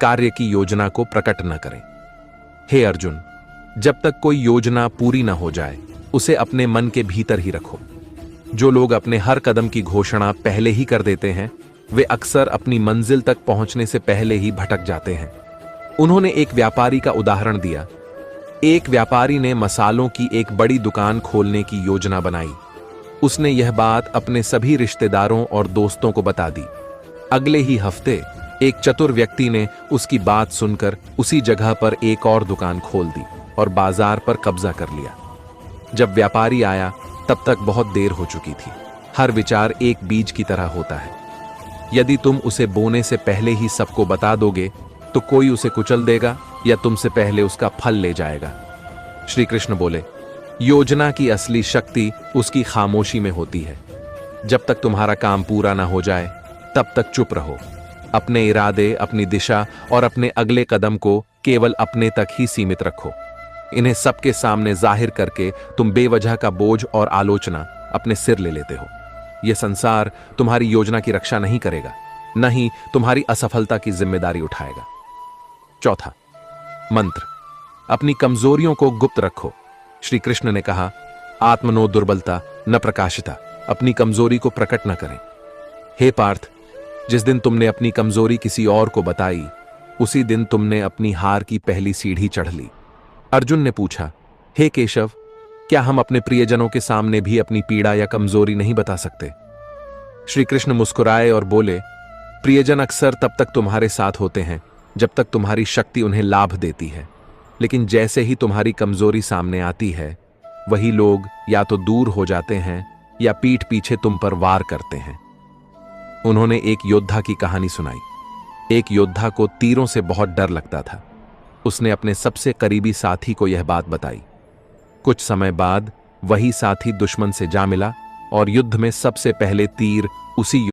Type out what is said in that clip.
कार्य की योजना को प्रकट न करें। हे अर्जुन, जब तक कोई योजना पूरी न हो जाए उसे अपने मन के भीतर ही रखो। जो लोग अपने हर कदम की घोषणा पहले ही कर देते हैं वे अक्सर अपनी मंजिल तक पहुंचने से पहले ही भटक जाते हैं। उन्होंने एक व्यापारी का उदाहरण दिया। एक व्यापारी ने मसालों की एक बड़ी दुकान खोलने की योजना बनाई। उसने यह बात अपने सभी रिश्तेदारों और दोस्तों को बता दी। अगले ही हफ्ते एक चतुर व्यक्ति ने उसकी बात सुनकर उसी जगह पर एक और दुकान खोल दी और बाजार पर कब्जा कर लिया। जब व्यापारी आया तब तक बहुत देर हो चुकी थी। हर विचार एक बीज की तरह होता है। यदि तुम उसे बोने से पहले ही सबको बता दोगे तो कोई उसे कुचल देगा या तुमसे पहले उसका फल ले जाएगा। श्री कृष्ण बोले, योजना की असली शक्ति उसकी खामोशी में होती है। जब तक तुम्हारा काम पूरा ना हो जाए तब तक चुप रहो। अपने इरादे, अपनी दिशा और अपने अगले कदम को केवल अपने तक ही सीमित रखो। इन्हें सबके सामने जाहिर करके तुम बेवजह का बोझ और आलोचना अपने सिर ले लेते हो। यह संसार तुम्हारी योजना की रक्षा नहीं करेगा, न ही तुम्हारी असफलता की जिम्मेदारी उठाएगा। चौथा मंत्र, अपनी कमजोरियों को गुप्त रखो। श्री कृष्ण ने कहा, आत्मनो दुर्बलता न प्रकाशिता। अपनी कमजोरी को प्रकट न करें। हे पार्थ, जिस दिन तुमने अपनी कमजोरी किसी और को बताई उसी दिन तुमने अपनी हार की पहली सीढ़ी चढ़ ली। अर्जुन ने पूछा, हे केशव, क्या हम अपने प्रियजनों के सामने भी अपनी पीड़ा या कमजोरी नहीं बता सकते? श्री कृष्ण मुस्कुराए और बोले, प्रियजन अक्सर तब तक तुम्हारे साथ होते हैं जब तक तुम्हारी शक्ति उन्हें लाभ देती है, लेकिन जैसे ही तुम्हारी कमजोरी सामने आती है वही लोग या तो दूर हो जाते हैं या पीठ पीछे तुम पर वार करते हैं। उन्होंने एक योद्धा की कहानी सुनाई। एक योद्धा को तीरों से बहुत डर लगता था। उसने अपने सबसे करीबी साथी को यह बात बताई। कुछ समय बाद वही साथी दुश्मन से जा मिला और युद्ध में सबसे पहले तीर उसी